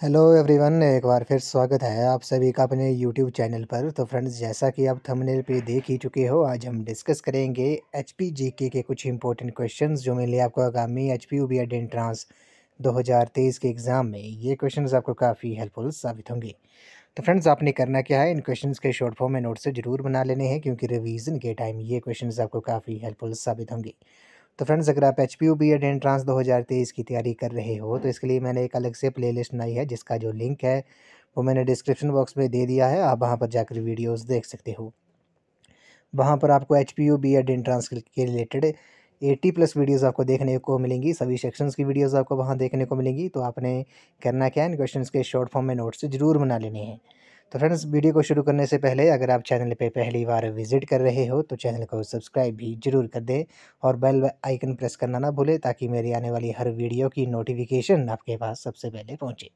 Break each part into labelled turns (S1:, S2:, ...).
S1: Hello everyone, एक बार फिर स्वागत है आप सभी का अपने यूट्यूब चैनल पर। तो फ्रेंड्स, जैसा कि आप थंबनेल पे देख ही चुके हो, आज हम डिस्कस करेंगे एचपी जीके के कुछ इंपॉर्टेंट क्वेश्चंस जो मिले आपको आगामी एचपीयू बीएड एंट्रांस 2023 के एग्ज़ाम में। ये क्वेश्चंस आपको काफ़ी हेल्पफुल साबित होंगे। तो फ्रेंड्स, आपने करना क्या है, इन क्वेश्चंस के शॉर्ट फॉर्म में नोट से ज़रूर बना लेने हैं, क्योंकि रिवीजन के टाइम ये क्वेश्चंस आपको काफ़ी हेल्पफुल साबित होंगे। तो फ्रेंड्स, अगर आप एचपीयू बीएड एंट्रांस 2023 की तैयारी कर रहे हो, तो इसके लिए मैंने एक अलग से प्लेलिस्ट बनाई है, जिसका जो लिंक है वो मैंने डिस्क्रिप्शन बॉक्स में दे दिया है। आप वहाँ पर जाकर वीडियोस देख सकते हो। वहाँ पर आपको एचपीयू बीएड एंट्रांस के रिलेटेड 80 प्लस वीडियोस आपको देखने को मिलेंगी। सभी सेक्शंस की वीडियोस आपको वहाँ देखने को मिलेंगी। तो आपने करना क्या है, इन क्वेश्चंस के शॉर्ट फॉर्म में नोट्स ज़रूर बना लेने हैं। तो फ्रेंड्स, वीडियो को शुरू करने से पहले अगर आप चैनल पे पहली बार विजिट कर रहे हो तो चैनल को सब्सक्राइब भी ज़रूर कर दें और बेल आइकन प्रेस करना ना भूलें, ताकि मेरी आने वाली हर वीडियो की नोटिफिकेशन आपके पास सबसे पहले पहुँचे।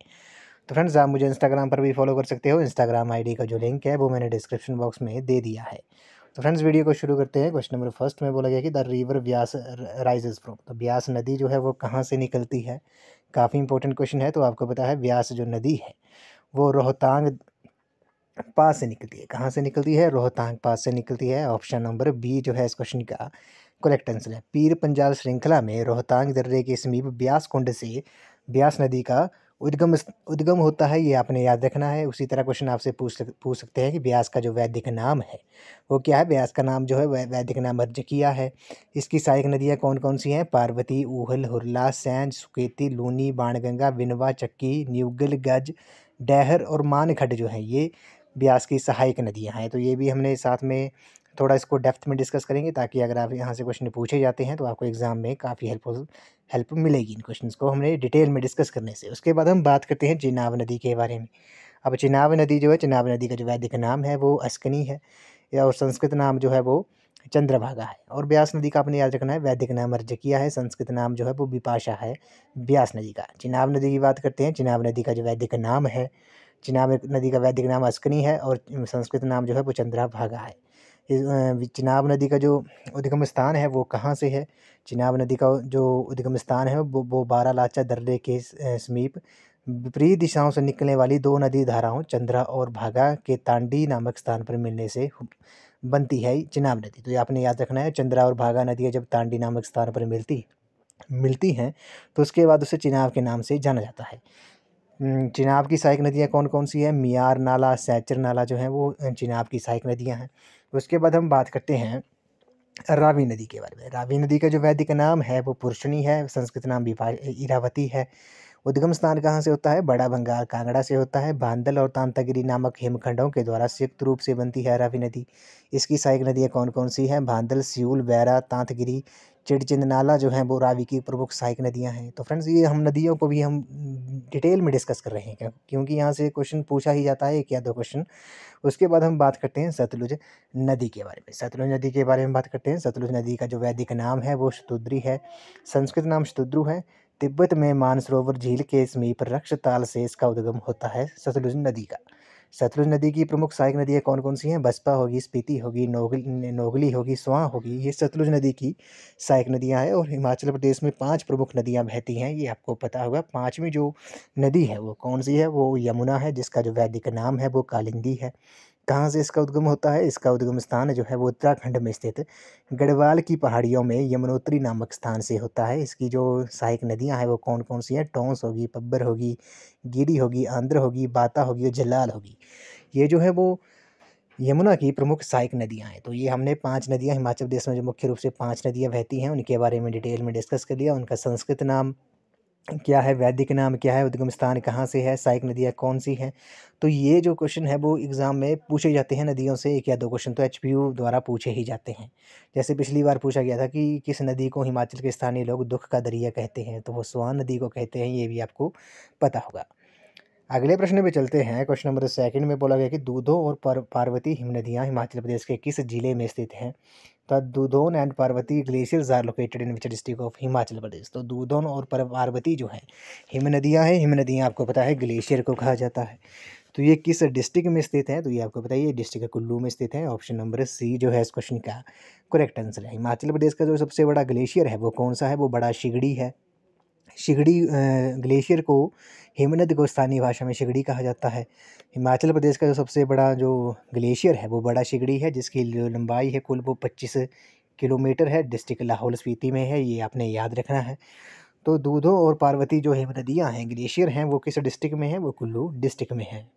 S1: तो फ्रेंड्स, आप मुझे इंस्टाग्राम पर भी फॉलो कर सकते हो। इंस्टाग्राम आईडी का जो लिंक है वो मैंने डिस्क्रिप्शन बॉक्स में दे दिया है। तो फ्रेंड्स, वीडियो को शुरू करते हैं। क्वेश्चन नंबर फर्स्ट में बोला गया कि the river Beas rises from. तो ब्यास नदी जो है वो कहाँ से निकलती है। काफ़ी इंपॉर्टेंट क्वेश्चन है। तो आपको पता है, ब्यास जो नदी है वो रोहतांग पास से निकलती है। कहाँ से निकलती है? रोहतांग पास से निकलती है। ऑप्शन नंबर बी जो है इस क्वेश्चन का करेक्ट आंसर है। पीर पंजाल श्रृंखला में रोहतांग दर्रे के समीप ब्यास कुंड से ब्यास नदी का उद्गम होता है। ये आपने याद रखना है। उसी तरह क्वेश्चन आपसे पूछ सकते हैं कि ब्यास का जो वैदिक नाम है वो क्या है। ब्यास का नाम जो है वैदिक नाम अर्जकिया है। इसकी सहायक नदियाँ कौन कौन सी हैं? पार्वती, ऊहल, हुरला, सैंज, सुकेती, लूनी, बाणगंगा, विनवा, चक्की, न्यूगल, गज, डैहर और मानखड जो है ये ब्यास की सहायक नदियाँ हैं। तो ये भी हमने साथ में थोड़ा इसको डेप्थ में डिस्कस करेंगे, ताकि अगर आप यहाँ से क्वेश्चन पूछे जाते हैं तो आपको एग्जाम में काफ़ी हेल्प मिलेगी इन क्वेश्चंस को हमने डिटेल में डिस्कस करने से। उसके बाद हम बात करते हैं चिनाब नदी के बारे में। अब चिनाब नदी जो है, चिनाब नदी का जो वैदिक नाम है वो अस्कनी है, या और संस्कृत नाम जो है वो चंद्रभागा है। और ब्यास नदी का आपने याद रखना है, वैदिक नाम अर्जकिया है, संस्कृत नाम जो है वो विपाशा है ब्यास नदी का। चिनाब नदी की बात करते हैं। चिनाब नदी का जो वैदिक नाम है, चिनाब नदी का वैदिक नाम अस्कनी है और संस्कृत नाम जो है वो चंद्रभागा है। चिनाब नदी का जो उद्गम स्थान है वो कहाँ से है? चिनाब नदी का जो उद्गम स्थान है वो बारालाचा दर्रे के समीप विपरीत दिशाओं से निकलने वाली दो नदी धाराओं चंद्रा और भागा के तांडी नामक स्थान पर मिलने से बनती है चिनाब नदी। तो ये आपने याद रखना है, चंद्रा और भागा नदियाँ जब तांडी नामक स्थान पर मिलती हैं तो उसके बाद उसे चिनाब के नाम से जाना जाता है। चिनाब की सहायक नदियाँ कौन कौन सी हैं? मियार नाला, सैचर नाला जो है वो चिनाब की सहायक नदियाँ हैं। उसके बाद हम बात करते हैं रावी नदी के बारे में। रावी नदी का जो वैदिक नाम है वो पुरुषनी है, संस्कृत नाम इरावती है। उद्गम स्थान कहाँ से होता है? बड़ा बंगाल कांगड़ा से होता है। बांदल और तांतागिरी नामक हिमखंडों के द्वारा संयुक्त रूप से बनती है रावी नदी। इसकी सहायक नदियाँ कौन कौन सी हैं? बांदल, सियूल, बैरा, तांतगिरी, चिड़चिंद नाला जो है वो रावी की प्रमुख सहायक नदियाँ हैं। तो फ्रेंड्स, ये हम नदियों को भी हम डिटेल में डिस्कस कर रहे हैं, क्योंकि यहाँ से क्वेश्चन पूछा ही जाता है, एक या दो क्वेश्चन। उसके बाद हम बात करते हैं सतलुज नदी के बारे में। सतलुज नदी के बारे में बात करते हैं। सतलुज नदी का जो वैदिक नाम है वो शतुद्री है, संस्कृत नाम शतुद्रु है। तिब्बत में मानसरोवर झील के समीप रक्षताल से इसका उद्गम होता है सतलुज नदी का। सतलुज नदी की प्रमुख सहायक नदियाँ कौन कौन सी हैं? बसपा होगी, स्पीति होगी, नोगली होगी, स्वां होगी। ये सतलुज नदी की सहायक नदियाँ हैं। और हिमाचल प्रदेश में 5 प्रमुख नदियाँ बहती हैं, ये आपको पता होगा। 5वीं जो नदी है वो कौन सी है? वो यमुना है, जिसका जो वैदिक नाम है वो कालिंदी है। कहाँ से इसका उद्गम होता है? इसका उद्गम स्थान जो है वो उत्तराखंड में स्थित गढ़वाल की पहाड़ियों में यमुनोत्री नामक स्थान से होता है। इसकी जो सहायक नदियाँ हैं वो कौन कौन सी हैं? टोंस होगी, पब्बर होगी, गिरी होगी, आंध्र होगी, बाता होगी और झलाल होगी। ये जो है वो यमुना की प्रमुख सहायक नदियाँ हैं। तो ये हमने 5 नदियाँ, हिमाचल प्रदेश में जो मुख्य रूप से 5 नदियाँ बहती हैं उनके बारे में डिटेल में डिस्कस कर लिया। उनका संस्कृत नाम क्या है, वैदिक नाम क्या है, उद्गम स्थान कहाँ से है, सहायक नदियाँ कौन सी हैं। तो ये जो क्वेश्चन है वो एग्ज़ाम में पूछे जाते हैं। नदियों से एक या दो क्वेश्चन तो एचपीयू द्वारा पूछे ही जाते हैं। जैसे पिछली बार पूछा गया था कि किस नदी को हिमाचल के स्थानीय लोग दुख का दरिया कहते हैं, तो वो स्वान नदी को कहते हैं। ये भी आपको पता होगा। अगले प्रश्न पे चलते हैं। क्वेश्चन नंबर सेकंड में बोला गया कि दूधो और पार्वती हिमनदियाँ हिमाचल प्रदेश के किस जिले में स्थित हैं? तो Dudhon and Parvati glaciers are located in which district of Himachal Pradesh. तो दूधोन और पार्वती जो है हिमनदियाँ हैं। हिमनदियाँ आपको पता है ग्लेशियर को कहा जाता है। तो ये किस डिस्ट्रिक्ट में स्थित है? तो ये आपको बताइए, डिस्ट्रिक्ट कुल्लू में स्थित है। ऑप्शन नंबर सी जो है इस क्वेश्चन का करेक्ट आंसर है। हिमाचल प्रदेश का जो सबसे बड़ा ग्लेशियर है वो कौन सा है? वो बड़ा शिगड़ी है। शिगड़ी ग्लेशियर को हिमनद को स्थानीय भाषा में शिगड़ी कहा जाता है। हिमाचल प्रदेश का जो सबसे बड़ा जो ग्लेशियर है वो बड़ा शिगड़ी है, जिसकी जो लंबाई है कुल वो 25 किलोमीटर है। डिस्ट्रिक्ट लाहौल स्पीति में है, ये आपने याद रखना है। तो दूधो और पार्वती जो हिम नदियाँ हैं, ग्लेशियर हैं, वो किस डिस्ट्रिक्ट में है? वो कुल्लू डिस्ट्रिक्ट में है।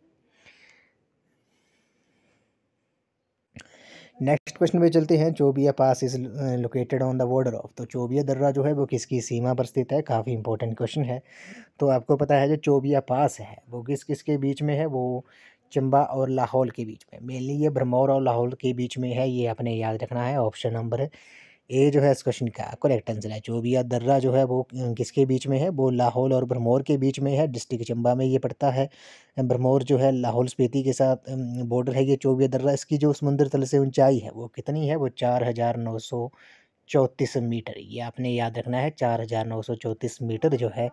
S1: नेक्स्ट क्वेश्चन पे चलते हैं। Chobia pass is located on the border of, तो चोबिया दर्रा जो है वो किसकी सीमा पर स्थित है? काफ़ी इंपॉर्टेंट क्वेश्चन है। तो आपको पता है जो चोबिया पास है वो किस किस के बीच में है? वो चंबा और लाहौल के बीच में, मेनली ये भरमौर और लाहौल के बीच में है, ये आपने याद रखना है। ऑप्शन नंबर ए जो है इस क्वेश्चन का करेक्ट आंसर है। चोबिया दर्रा जो है वो किसके बीच में है? वो लाहौल और भरमौर के बीच में है, डिस्ट्रिक्ट चंबा में ये पड़ता है। भरमौर जो है लाहौल स्पीति के साथ बॉर्डर है ये चोबिया दर्रा। इसकी जो समुद्र तल से ऊंचाई है वो कितनी है? वो 4934 मीटर, ये आपने याद रखना है। 4934 मीटर जो है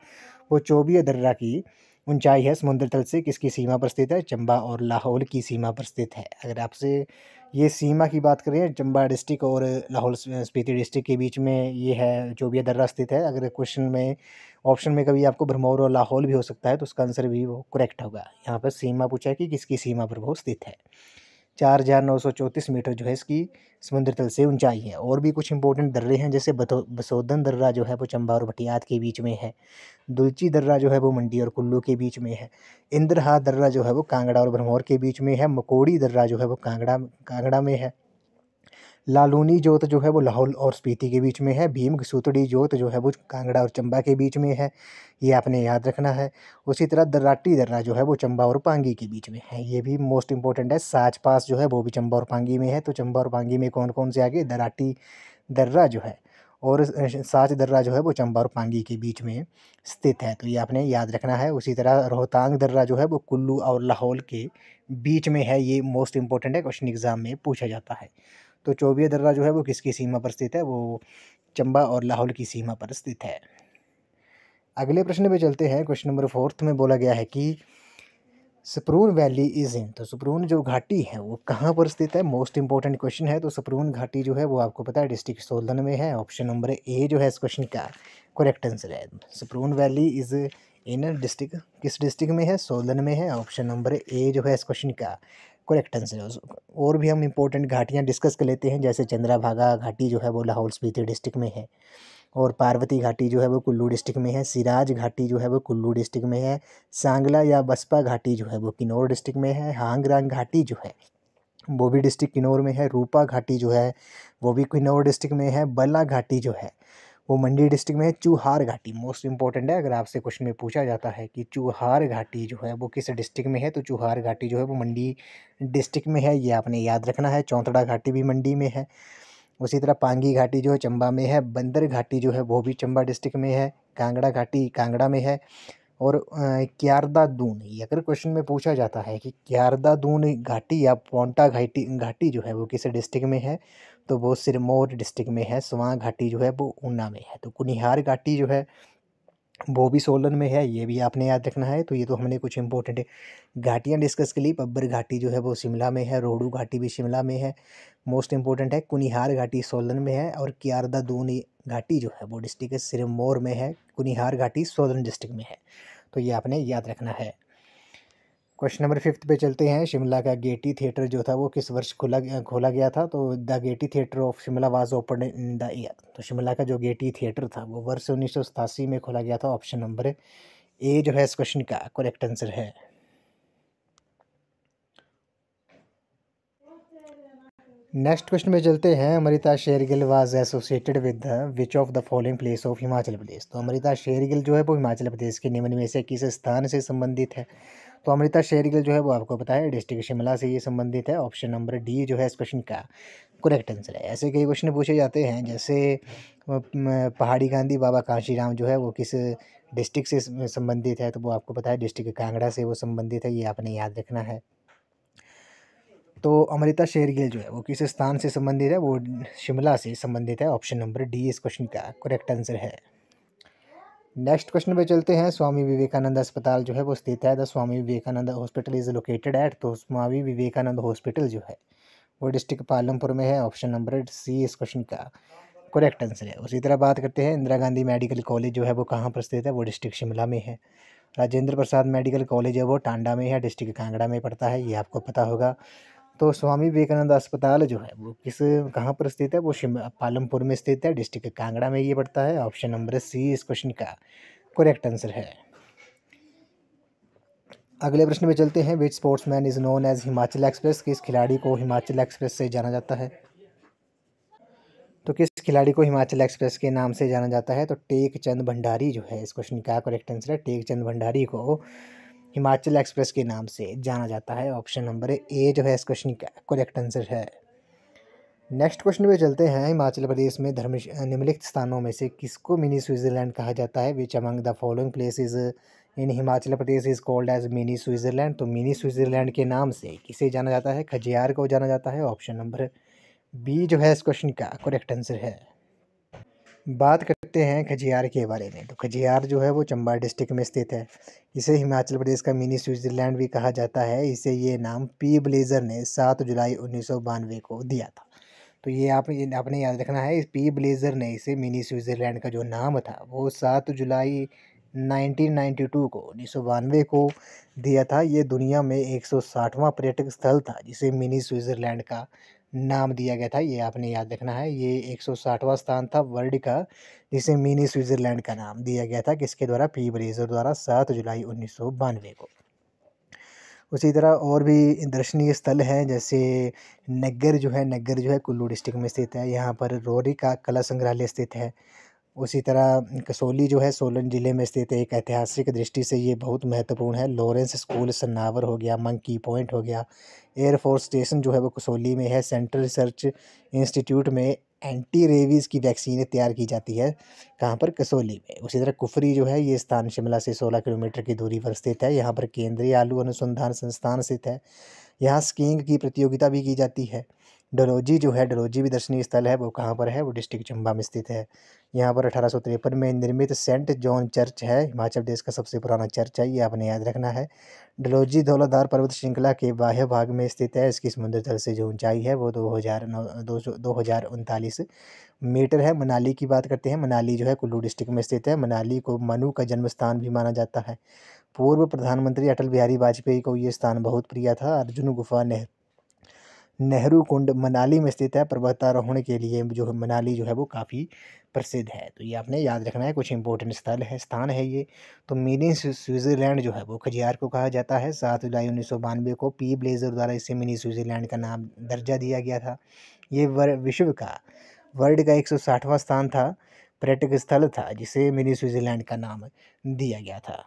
S1: वो चोबिया दर्रा की ऊंचाई है समुद्र तल से। किसकी सीमा पर स्थित है? चंबा और लाहौल की सीमा पर स्थित है। अगर आपसे ये सीमा की बात करें, चंबा डिस्ट्रिक्ट और लाहौल स्पीति डिस्ट्रिक्ट के बीच में ये है चोबिया दर्रा स्थित है। अगर क्वेश्चन में ऑप्शन में कभी आपको भरमौर और लाहौल भी हो सकता है तो उसका आंसर भी वो करेक्ट होगा। यहाँ पर सीमा पूछा है कि किसकी सीमा पर वो स्थित है। 4934 मीटर जो है इसकी समुद्र तल से ऊंचाई है। और भी कुछ इंपॉर्टेंट दर्रे हैं, जैसे बसोदन दर्रा जो है वो चंबा और भटियात के बीच में है। दुलची दर्रा जो है वो मंडी और कुल्लू के बीच में है। इंद्रहा दर्रा जो है वो कांगड़ा और भरमौर के बीच में है। मकोड़ी दर्रा जो है वो कांगड़ा में है। लालूनी जोत जो है वो लाहौल और स्पीति के बीच में है। भीम सूतड़ी जोत जो है वो कांगड़ा और चंबा के बीच में है, ये आपने याद रखना है। उसी तरह दर्राटी दर्रा जो है वो चंबा और पांगी के बीच में है, ये भी मोस्ट इंपॉर्टेंट है। साच पास जो है वो भी चंबा और पांगी में है। तो चंबा और पांगी में कौन कौन से आगे? दर्राटी दर्रा जो है और साच दर्रा जो है वो चंबा और पांगी के बीच में स्थित है, तो ये आपने याद रखना है। उसी तरह रोहतांग दर्रा जो है वो कुल्लू और लाहौल के बीच में है, ये मोस्ट इंपॉर्टेंट है, क्वेश्चन एग्जाम में पूछा जाता है। तो चोबिया दर्रा जो है वो किसकी सीमा पर स्थित है? वो चंबा और लाहौल की सीमा पर स्थित है। अगले प्रश्न पे चलते हैं। क्वेश्चन नंबर 4 में बोला गया है कि सपरून वैली इज इन, तो सपरून जो घाटी है वो कहाँ पर स्थित है? मोस्ट इंपॉर्टेंट क्वेश्चन है। तो सपरून घाटी जो है वो आपको पता है डिस्ट्रिक्ट सोलन में है। ऑप्शन नंबर ए जो है इस क्वेश्चन का करेक्ट आंसर है। Saproon valley is in district, किस डिस्ट्रिक्ट में है? सोलन में है। ऑप्शन नंबर ए जो है इस क्वेश्चन का करेक्ट आंसर है। और भी हम इंपॉर्टेंट घाटियाँ डिस्कस कर लेते हैं, जैसे चंद्रभागा घाटी जो है वो लाहौल स्पीति डिस्ट्रिक्ट में है, और पार्वती घाटी जो है वो कुल्लू डिस्ट्रिक्ट में है। सिराज घाटी जो है वो कुल्लू डिस्ट्रिक्ट में है। सांगला या बसपा घाटी जो है वो किन्नौर डिस्ट्रिक्ट में है। हांगरांग घाटी जो है वो भी डिस्ट्रिक्ट किन्नौर में है। रूपा घाटी जो है वो भी किन्नौर डिस्ट्रिक्ट में है। बला घाटी जो है वो मंडी डिस्ट्रिक्ट में है। चूहार घाटी मोस्ट इंपॉर्टेंट है, अगर आपसे क्वेश्चन में पूछा जाता है कि चूहार घाटी जो है वो किस डिस्ट्रिक्ट में है, तो चूहार घाटी जो है वो मंडी डिस्ट्रिक्ट में है, ये आपने याद रखना है। चौंतड़ा घाटी भी मंडी में है। उसी तरह पांगी घाटी जो है चंबा में है। बंदर घाटी जो है वो भी चंबा डिस्ट्रिक्ट में है। कांगड़ा घाटी कांगड़ा में है। और क्यारदा दून, ये अगर क्वेश्चन में पूछा जाता है कि क्यारदा दून घाटी या पोंटा घाटी घाटी जो है वो किस डिस्ट्रिक्ट में है, तो वो सिरमौर डिस्ट्रिक्ट में है। स्वां घाटी जो है वो ऊना में है। तो कुनिहार घाटी जो है वो भी सोलन में है, ये भी आपने याद रखना है। तो ये तो हमने कुछ इंपॉर्टेंट घाटियाँ डिस्कस कर ली। बब्बर घाटी जो है वो शिमला में है। रोहडू घाटी भी शिमला में है, मोस्ट इंपॉर्टेंट है। कुनिहार घाटी सोलन में है। और क्यारदा दून घाटी जो है वो डिस्ट्रिक्ट सिरमौर में है। कुनिहार घाटी सोलन डिस्ट्रिक्ट में है, तो ये आपने याद रखना है। क्वेश्चन नंबर 5 पे चलते हैं। शिमला का गेटी थिएटर जो था वो किस वर्ष खोला गया था? तो the Getty theatre of Shimla was open in the year, तो शिमला का जो गेटी थिएटर था वो वर्ष 1987 में खोला गया था। ऑप्शन नंबर ए जो है इस क्वेश्चन का करेक्ट आंसर है। नेक्स्ट क्वेश्चन में चलते हैं। Amrita Shergil was associated with which of the following place of Himachal Pradesh, तो अमृता शेरगिल जो है वो हिमाचल प्रदेश के निम्न में से किस स्थान से संबंधित है? तो अमृता शेरगिल जो है वो आपको पता है डिस्ट्रिक्ट शिमला से ये संबंधित है। ऑप्शन नंबर डी जो है इस क्वेश्चन का करेक्ट आंसर है। ऐसे कई क्वेश्चन पूछे जाते हैं, जैसे पहाड़ी गांधी बाबा कांशीराम जो है वो किस डिस्ट्रिक्ट से संबंधित है, तो वो आपको पता है डिस्ट्रिक्ट कांगड़ा से वो संबंधित है, ये आपने याद रखना है। तो अमृता शेरगिल जो है वो किस स्थान से संबंधित है? वो शिमला से संबंधित है। ऑप्शन नंबर डी इस क्वेश्चन का करेक्ट आंसर है। नेक्स्ट क्वेश्चन पे चलते हैं। स्वामी विवेकानंद अस्पताल जो है वो स्थित है। The Swami Vivekananda hospital is located at, तो स्वामी विवेकानंद हॉस्पिटल जो है वो डिस्ट्रिक्ट पालमपुर में है। ऑप्शन नंबर सी इस क्वेश्चन का करेक्ट आंसर है। उसी तरह बात करते हैं इंदिरा गांधी मेडिकल कॉलेज जो है वो कहाँ पर स्थित है, वो डिस्ट्रिक्ट शिमला में है। राजेंद्र प्रसाद मेडिकल कॉलेज है वो टांडा में है, डिस्ट्रिक्ट कांगड़ा में पड़ता है, ये आपको पता होगा। तो स्वामी विवेकानंद अस्पताल जो है वो कहाँ पर स्थित है, वो पालमपुर में स्थित है, डिस्ट्रिक्ट कांगड़ा में ये पड़ता है। ऑप्शन नंबर सी इस क्वेश्चन का करेक्ट आंसर है। अगले प्रश्न में चलते हैं। Which sportsman is known as Himachal express, किस खिलाड़ी को हिमाचल एक्सप्रेस से जाना जाता है। तो किस खिलाड़ी को हिमाचल एक्सप्रेस के नाम से जाना जाता है, तो टेक चंद भंडारी जो है इस क्वेश्चन का करेक्ट आंसर है। टेक चंद भंडारी को हिमाचल एक्सप्रेस के नाम से जाना जाता है। ऑप्शन नंबर ए जो है इस क्वेश्चन का करेक्ट आंसर है। नेक्स्ट क्वेश्चन पे चलते हैं। हिमाचल प्रदेश में निम्नलिखित स्थानों में से किसको मिनी स्विट्जरलैंड कहा जाता है। Which among the following places in Himachal Pradesh is called as mini Switzerland. तो मिनी स्विट्जरलैंड के नाम से किसे जाना जाता है, खजियार को जाना जाता है। ऑप्शन नंबर बी जो है इस क्वेश्चन का करेक्ट आंसर है। बात करते हैं खजियार के बारे में। तो खजियार जो है वो चंबा डिस्ट्रिक्ट में स्थित है। इसे हिमाचल प्रदेश का मिनी स्विट्जरलैंड भी कहा जाता है। इसे ये नाम पी ब्लेजर ने 7 जुलाई 1992 को दिया था। तो ये आपने याद रखना है। पी ब्लेजर ने इसे मिनी स्विट्जरलैंड का जो नाम था वो 7 जुलाई 1992 को 1992 को दिया था। ये दुनिया में 160वां पर्यटक स्थल था जिसे मिनी स्विट्जरलैंड का नाम दिया गया था। ये आपने याद रखना है। ये 160वां स्थान था वर्ल्ड का जिसे मिनी स्विट्जरलैंड का नाम दिया गया था, किसके द्वारा, पी ब्लेजर द्वारा, 7 जुलाई 1992 को। उसी तरह और भी दर्शनीय स्थल हैं, जैसे नग्गर जो है कुल्लू डिस्ट्रिक्ट में स्थित है। यहाँ पर रोरी का कला संग्रहालय स्थित है। उसी तरह कसौली जो है सोलन ज़िले में स्थित है। एक ऐतिहासिक दृष्टि से ये बहुत महत्वपूर्ण है। लॉरेंस स्कूल सन्नावर हो गया, मंकी पॉइंट हो गया। एयरफोर्स स्टेशन जो है वो कसौली में है। सेंट्रल रिसर्च इंस्टीट्यूट में एंटी रेबीज़ की वैक्सीन तैयार की जाती है, कहाँ पर, कसौली में। उसी तरह कुफरी जो है ये स्थान शिमला से 16 किलोमीटर की दूरी पर स्थित है। यहाँ पर केंद्रीय आलू अनुसंधान संस्थान स्थित है। यहाँ स्कीइंग की प्रतियोगिता भी की जाती है। डलहौजी जो है, डलहौजी भी दर्शनीय स्थल है, वो कहाँ पर है, वो डिस्ट्रिक्ट चंबा में स्थित है। यहाँ पर 1853 में निर्मित सेंट जॉन चर्च है, हिमाचल प्रदेश का सबसे पुराना चर्च है, ये आपने याद रखना है। डलहौजी धौलाधार पर्वत श्रृंखला के बाह्य भाग में स्थित है। इसकी समुद्र तल से जो ऊंचाई है वो 2039 मीटर है। मनाली की बात करते हैं। मनाली जो है कुल्लू डिस्ट्रिक्ट में स्थित है। मनाली को मनु का जन्म स्थान भी माना जाता है। पूर्व प्रधानमंत्री अटल बिहारी वाजपेयी को ये स्थान बहुत प्रिय था। अर्जुन गुफा नेहरू कुंड मनाली में स्थित है। पर्वतारोहण के लिए जो है मनाली जो है वो काफ़ी प्रसिद्ध है। तो ये आपने याद रखना है, कुछ इंपॉर्टेंट स्थान है ये। तो मिनी स्विट्जरलैंड जो है वो खजियार को कहा जाता है। 7 जुलाई 1992 को पी ब्लेजर द्वारा इसे मिनी स्विट्जरलैंड का नाम दर्जा दिया गया था। ये विश्व का वर्ल्ड का 160वां स्थान था, पर्यटक स्थल था, जिसे मिनी स्विट्जरलैंड का नाम दिया गया था।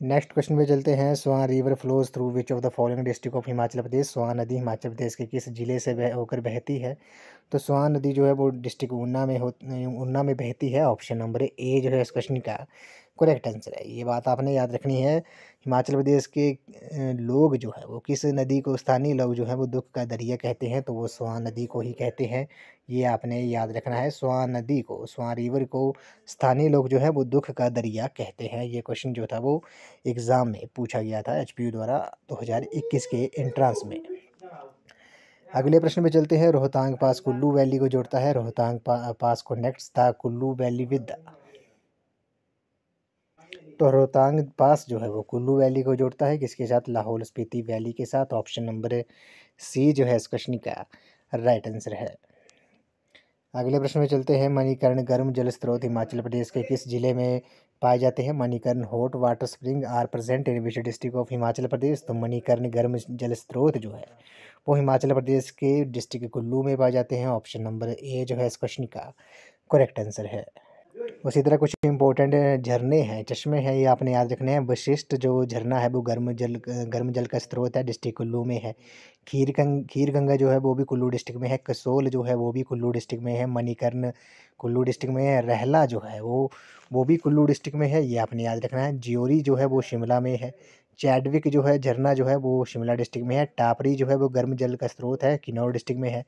S1: नेक्स्ट क्वेश्चन पे चलते हैं। Swan river flows through which of the following district of Himachal Pradesh. Swan नदी हिमाचल प्रदेश के किस जिले से होकर बहती है। तो स्वान नदी जो है वो डिस्ट्रिक्ट ऊना में बहती है। ऑप्शन नंबर ए जो है इस क्वेश्चन का करेक्ट आंसर है। ये बात आपने याद रखनी है। हिमाचल प्रदेश के लोग जो है वो किस नदी को, स्थानीय लोग जो है वो दुख का दरिया कहते हैं, तो वो स्वान नदी को ही कहते हैं। ये आपने याद रखना है। स्वान नदी को, स्वान रिवर को स्थानीय लोग जो है वो दुख का दरिया कहते हैं। ये क्वेश्चन जो था वो एग्ज़ाम में पूछा गया था एचपीयू द्वारा 2021 के एंट्रेंस में। अगले प्रश्न पे चलते हैं। रोहतांग पास कुल्लू वैली को जोड़ता है। Rohtang pass connects the Kullu valley with. तो रोहतांग पास जो है वो कुल्लू वैली को जोड़ता है, किसके साथ, लाहौल स्पीति वैली के साथ। ऑप्शन नंबर सी जो है इस क्वेश्चन का राइट आंसर है। अगले प्रश्न में चलते हैं। मणिकर्ण गर्म जल स्रोत हिमाचल प्रदेश के किस जिले में पाए जाते हैं। Manikaran hot water spring are present in which district of Himachal Pradesh. तो मणिकर्ण गर्म जल स्रोत जो है वो हिमाचल प्रदेश के डिस्ट्रिक्ट कुल्लू में पाए जाते हैं। ऑप्शन नंबर ए जो है इस क्वेश्चन का करेक्ट आंसर है। उसी तरह कुछ इंपॉर्टेंट झरने हैं, चश्मे हैं, ये आपने याद रखने हैं। वशिष्ठ जो झरना है वो गर्म जल का स्रोत है, डिस्ट्रिक्ट कुल्लू में है। खीर गंगा जो है वो भी कुल्लू डिस्ट्रिक्ट में है। कसोल जो है वो भी कुल्लू डिस्ट्रिक्ट में है। मणिकर्ण कुल्लू डिस्ट्रिक्ट में है। रहला जो है वो भी कुल्लू डिस्ट्रिक्ट में है, ये आपने याद रखना है। ज्योरी जो है वो शिमला में है। चैडविक जो है झरना जो है वो शिमला डिस्ट्रिक्ट में है। टापरी जो है वो गर्म जल का स्रोत है, किन्नौर डिस्ट्रिक्ट में है।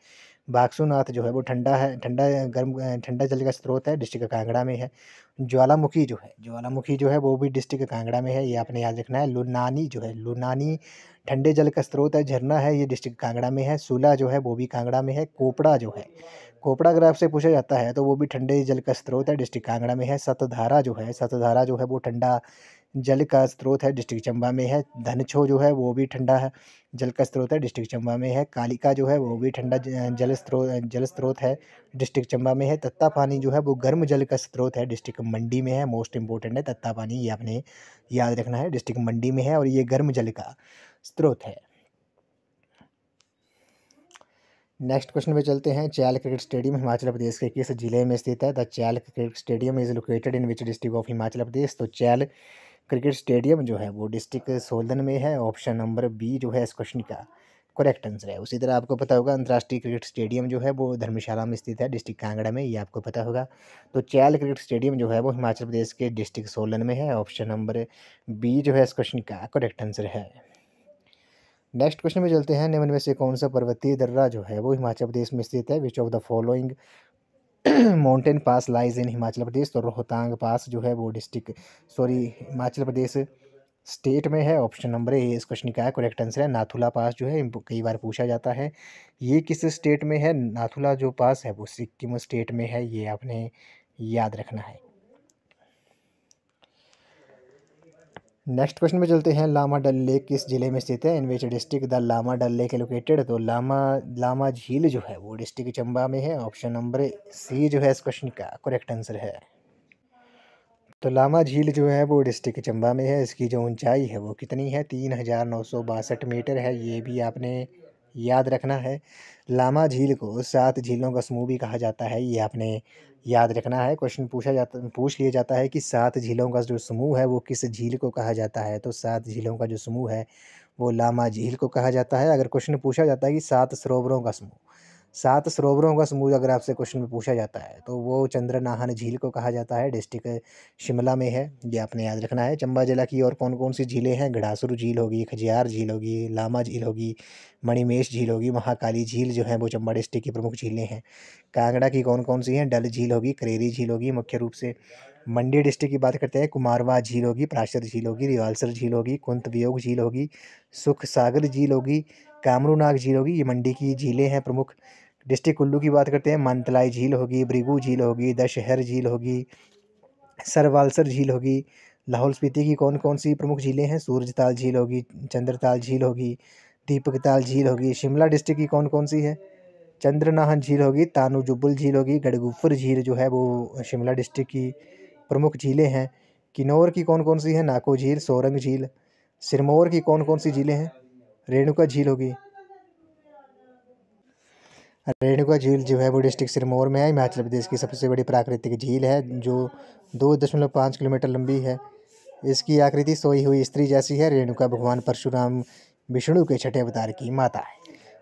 S1: बाक्सूनाथ जो है वो ठंडा है, ठंडा जल का स्रोत है, डिस्ट्रिक्ट कांगड़ा में है। ज्वालामुखी जो है वो भी डिस्ट्रिक्ट कांगड़ा में है, ये आपने याद रखना है। लुनानी ठंडे जल का स्रोत है, झरना है, ये डिस्ट्रिक्ट कांगड़ा में है। सूला जो है वो भी कांगड़ा में है। कोपड़ा अगर आपसे पूछा जाता है तो वो भी ठंडे जल का स्रोत है, डिस्ट्रिक्ट कांगड़ा में है। सतधारा जो है वो ठंडा जल का स्रोत है, डिस्ट्रिक्ट चंबा में है। धनछो जो है वो भी ठंडा है जल का स्रोत है, डिस्ट्रिक्ट चंबा में है। कालिका जो है वो भी ठंडा जल स्रोत है, डिस्ट्रिक्ट चंबा में है। तत्ता पानी जो है वो गर्म जल का स्रोत है, डिस्ट्रिक्ट मंडी में है। मोस्ट इंपॉर्टेंट है तत्ता पानी, ये आपने याद रखना है, डिस्ट्रिक्ट मंडी में है और ये गर्म जल का स्रोत है। नेक्स्ट क्वेश्चन पे चलते हैं। च्याल क्रिकेट स्टेडियम हिमाचल प्रदेश के किस जिले में स्थित है? The Chail cricket stadium is located in which district of Himachal Pradesh? तो च्याल क्रिकेट स्टेडियम जो है वो डिस्ट्रिक्ट सोलन में है। ऑप्शन नंबर बी जो है इस क्वेश्चन का करेक्ट आंसर है। उसी तरह आपको पता होगा अंतर्राष्ट्रीय क्रिकेट स्टेडियम जो है वो धर्मशाला में स्थित है, डिस्ट्रिक्ट कांगड़ा में, ये आपको पता होगा। तो च्याल क्रिकेट स्टेडियम जो है वो हिमाचल प्रदेश के डिस्ट्रिक्ट सोलन में है। ऑप्शन नंबर बी जो है इस क्वेश्चन का करेक्ट आंसर है। नेक्स्ट क्वेश्चन में चलते हैं। निम्न में से कौन सा पर्वतीय दर्रा जो है वो हिमाचल प्रदेश में स्थित है? Which of the following mountain pass lies in Himachal Pradesh? तो रोहतांग पास जो है वो हिमाचल प्रदेश स्टेट में है। ऑप्शन नंबर ए इस क्वेश्चन का करेक्ट आंसर है। नाथुला पास जो है कई बार पूछा जाता है, ये किस स्टेट में है? नाथुला जो पास है वो सिक्किम स्टेट में है, ये आपने याद रखना है। नेक्स्ट क्वेश्चन में चलते हैं। लामा डल लेक किस जिले में स्थित है? In which district the Lama Dal lake located? तो लामा झील जो है वो डिस्ट्रिक्ट चंबा में है। ऑप्शन नंबर सी जो है इस क्वेश्चन का करेक्ट आंसर है। तो लामा झील जो है वो डिस्ट्रिक्ट चंबा में है। इसकी जो ऊंचाई है वो कितनी है? 3962 मीटर है, ये भी आपने याद रखना है। लामा झील को 7 झीलों का समूह भी कहा जाता है, ये आपने याद रखना है। क्वेश्चन पूछ लिया जाता है कि 7 झीलों का जो समूह है वो किस झील को कहा जाता है? तो 7 झीलों का जो समूह है वो लामा झील को कहा जाता है। अगर क्वेश्चन पूछा जाता है कि 7 सरोवरों का समूह, 7 सरोवरों का समूह अगर आपसे क्वेश्चन में पूछा जाता है तो वो चंद्रनाहन झील को कहा जाता है, डिस्ट्रिक्ट शिमला में है, ये आपने याद रखना है। चंबा जिला की और कौन कौन सी झीलें हैं? घड़ासुर झील होगी, खजियार झील होगी, लामा झील होगी, मणिमेश झील होगी, महाकाली झील जो है वो चंबा डिस्ट्रिक्ट की प्रमुख झीलें हैं। कांगड़ा की कौन कौन सी हैं? डल झील होगी, करेरी झील होगी मुख्य रूप से। मंडी डिस्ट्रिक्ट की बात करते हैं, कुमारवा झील होगी, प्राशर झील होगी, रिवाल्सर झील होगी, कुंत वियोग झील होगी, सुख सागर झील होगी, कामरूनाग झील होगी, ये मंडी की झीलें हैं प्रमुख। डिस्ट्रिक्ट कुल्लू की बात करते हैं, मानतलाई झील होगी, भृगु झील होगी, दशहर झील होगी, सरवालसर झील होगी। लाहौल स्पीति की कौन कौन सी प्रमुख झीलें हैं? सूरजताल झील होगी, चंद्रताल झील होगी, दीपकताल झील होगी। शिमला डिस्ट्रिक्ट की कौन कौन सी है? चंद्रनाहन झील होगी, तानू जुब्बल झील होगी, गड़गुफर झील जो है वो शिमला डिस्ट्रिक्ट की प्रमुख झीलें हैं। किन्नौर की कौन कौन सी है? नाको झील, सोरंग झील। सिरमौर की कौन कौन सी झीलें हैं? रेणुका झील होगी। रेणुका झील जो है वो डिस्ट्रिक्ट सिरमौर में है, हिमाचल प्रदेश की सबसे बड़ी प्राकृतिक झील है जो 2.5 किलोमीटर लंबी है। इसकी आकृति सोई हुई स्त्री जैसी है। रेणुका भगवान परशुराम विष्णु के छठे अवतार की माता है।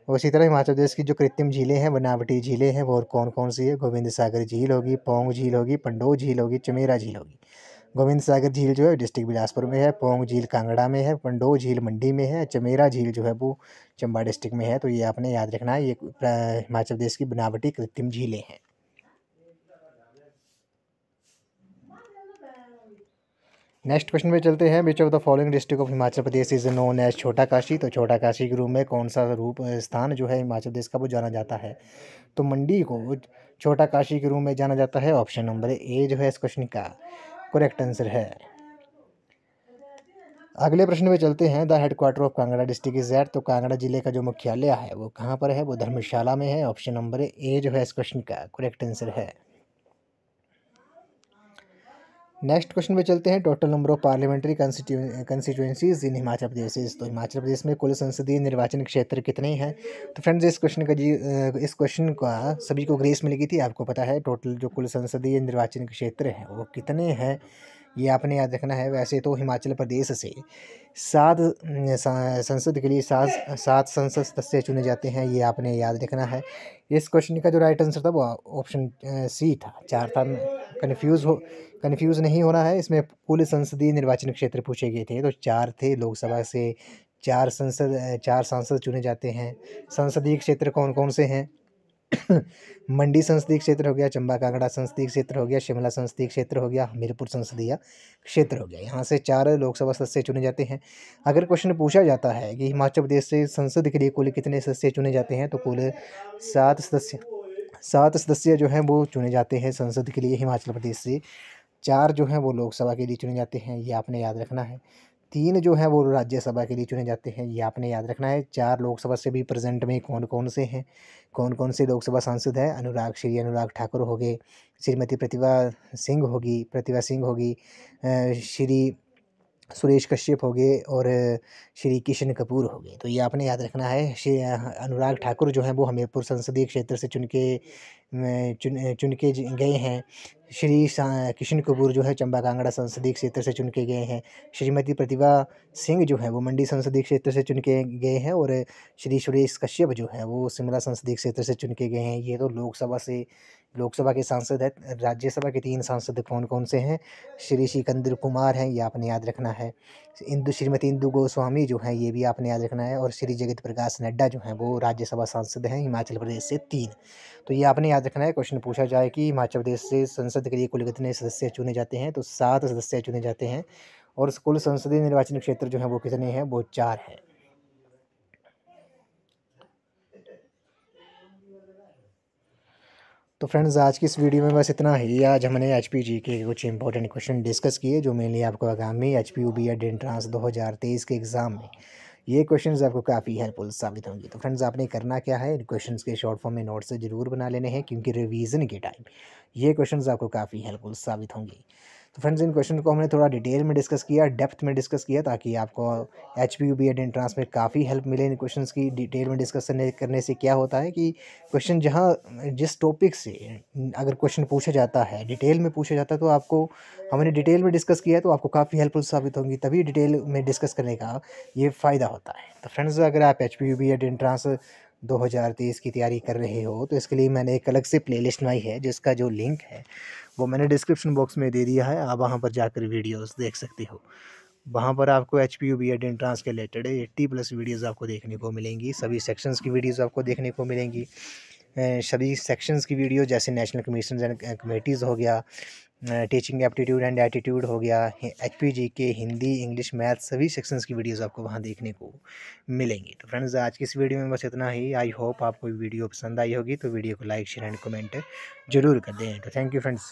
S1: उसी तरह हिमाचल प्रदेश की जो कृत्रिम झीलें हैं, बनावटी झीलें हैं, वो और कौन कौन सी है? गोविंद सागर झील होगी, पौंग झील होगी, पंडोह झील होगी, चमेरा झील होगी। गोविंद सागर झील जो है डिस्ट्रिक्ट बिलासपुर में है, पौंग झील कांगड़ा में है, पंडोह झील मंडी में है, चमेरा झील जो है वो चंबा डिस्ट्रिक्ट में है। तो ये आपने याद रखना है, ये हिमाचल प्रदेश की बनावटी कृत्रिम झीलें हैं। नेक्स्ट क्वेश्चन पे चलते हैं। Which of the following district of Himachal Pradesh is known as Chhota Kashi? तो छोटा काशी के रूप में कौन सा स्थान जो है हिमाचल प्रदेश का वो जाना जाता है? तो मंडी को छोटा काशी के रूप में जाना जाता है। ऑप्शन नंबर ए जो है इस क्वेश्चन का करेक्ट आंसर है। अगले प्रश्न में चलते हैं। The headquarter of Kangra district is at? तो कांगड़ा जिले का जो मुख्यालय है वो कहाँ पर है? वो धर्मशाला में है। ऑप्शन नंबर ए जो है इस क्वेश्चन का करेक्ट आंसर है। नेक्स्ट क्वेश्चन पे चलते हैं। Total number of parliamentary constituencies in Himachal Pradesh? तो हिमाचल प्रदेश में कुल संसदीय निर्वाचन क्षेत्र कितने हैं? तो फ्रेंड्स इस क्वेश्चन का सभी को ग्रेस मिलेगी थी। आपको पता है टोटल जो कुल संसदीय निर्वाचन क्षेत्र हैं वो कितने हैं, ये आपने याद रखना है। वैसे तो हिमाचल प्रदेश से 7 संसद के लिए 7 संसद सदस्य चुने जाते हैं, ये आपने याद रखना है। इस क्वेश्चन का जो राइट आंसर था वो ऑप्शन सी था, 4 था। कन्फ्यूज़ नहीं होना है। इसमें कुल संसदीय निर्वाचन क्षेत्र पूछे गए थे तो 4 थे। लोकसभा से 4 सांसद चुने जाते हैं। संसदीय क्षेत्र कौन कौन से हैं? मंडी संसदीय क्षेत्र हो गया, चंबा कांगड़ा संसदीय क्षेत्र हो गया, शिमला संसदीय क्षेत्र हो गया, हमीरपुर संसदीय क्षेत्र हो गया। यहाँ से 4 लोकसभा सदस्य चुने जाते हैं। अगर क्वेश्चन पूछा जाता है कि हिमाचल प्रदेश से संसद के लिए कुल कितने सदस्य चुने जाते हैं, तो कुल 7 सदस्य 7 सदस्य जो हैं वो चुने जाते हैं संसद के लिए हिमाचल प्रदेश से। 4 जो हैं वो लोकसभा के लिए चुने जाते हैं, ये आपने याद रखना है। 3 जो हैं वो राज्यसभा के लिए चुने जाते हैं, ये आपने याद रखना है। 4 लोकसभा से भी प्रेज़ेंट में कौन-कौन से हैं, कौन-कौन से लोकसभा सांसद हैं, श्री अनुराग ठाकुर हो गए, श्रीमती प्रतिभा सिंह होगी, श्री सुरेश कश्यप हो गए और श्री किशन कपूर हो गए। तो ये आपने याद रखना है। अनुराग ठाकुर जो हैं वो हमीरपुर संसदीय क्षेत्र से चुन के गए हैं। श्री किशन कपूर जो है चंबा कांगड़ा संसदीय क्षेत्र से चुन के गए हैं। श्रीमती प्रतिभा सिंह जो है वो मंडी संसदीय क्षेत्र से चुन के गए हैं और श्री सुरेश कश्यप जो है वो शिमला संसदीय क्षेत्र से चुन के गए हैं। ये तो लोकसभा के सांसद हैं। राज्यसभा के 3 सांसद कौन-कौन से हैं? श्री सिकंदर कुमार हैं, ये आपने याद रखना है। श्रीमती इंदु गोस्वामी जो हैं, ये भी आपने याद रखना है और श्री जगत प्रकाश नड्डा जो हैं, वो राज्यसभा सांसद हैं हिमाचल प्रदेश से 3। तो ये आपने याद रखना है। क्वेश्चन पूछा जाए कि हिमाचल प्रदेश से संसद के लिए कुल कितने सदस्य चुने जाते हैं, तो 7 सदस्य चुने जाते हैं और कुल संसदीय निर्वाचन क्षेत्र जो हैं वो कितने हैं, वो 4 हैं। तो फ्रेंड्स आज की इस वीडियो में बस इतना ही। आज हमने एचपीजीके के कुछ इंपॉर्टेंट क्वेश्चन डिस्कस किए जो मेनली आपको आगामी एचपीयूबी या एंट्रांस 2023 के एग्ज़ाम में ये क्वेश्चंस आपको काफ़ी हेल्पफुल साबित होंगे। तो फ्रेंड्स आपने करना क्या है, इन क्वेश्चंस के शॉर्ट फॉर्म में नोट्स ज़रूर बना लेने हैं क्योंकि रिवीजन के टाइम ये क्वेश्चंस आपको काफ़ी हेल्पफुल साबित होंगे। तो फ्रेंड्स इन क्वेश्चन को हमने थोड़ा डिटेल में डिस्कस किया, डेप्थ में डिस्कस किया ताकि आपको एचपीयूबी या एंट्रांस में काफ़ी हेल्प मिले। इन क्वेश्चंस की डिटेल में डिस्कस करने से क्या होता है कि क्वेश्चन जिस टॉपिक से अगर क्वेश्चन पूछा जाता है, डिटेल में पूछा जाता है, तो आपको हमने डिटेल में डिस्कस किया है तो आपको काफ़ी हेल्पफुल साबित होंगी। तभी डिटेल में डिस्कस करने का ये फ़ायदा होता है। तो फ्रेंड्स अगर आप एचपीयूबी या एंट्रांस 2023 की तैयारी कर रहे हो तो इसके लिए मैंने एक अलग से प्लेलिस्ट बनाई है जिसका जो लिंक है वो मैंने डिस्क्रिप्शन बॉक्स में दे दिया है। आप वहाँ पर जाकर वीडियोस देख सकते हो। वहाँ पर आपको एचपीयूबी या एंट्रांस के रिलेटेड 80+ वीडियोस आपको देखने को मिलेंगी। सभी सेक्शंस की वीडियोस आपको देखने को मिलेंगी। सभी सेक्शंस की वीडियो जैसे नेशनल कमीशन एंड कमेटीज़ हो गया, टीचिंग एप्टीट्यूड एंड एटीट्यूड हो गया, एचपीजीके, हिंदी, इंग्लिश, मैथ, सभी सेक्शंस की वीडियोस आपको वहाँ देखने को मिलेंगी। तो फ्रेंड्स आज की इस वीडियो में बस इतना ही। आई होप आपको वीडियो पसंद आई होगी, तो वीडियो को लाइक शेयर एंड कमेंट जरूर कर दें। तो थैंक यू फ्रेंड्स।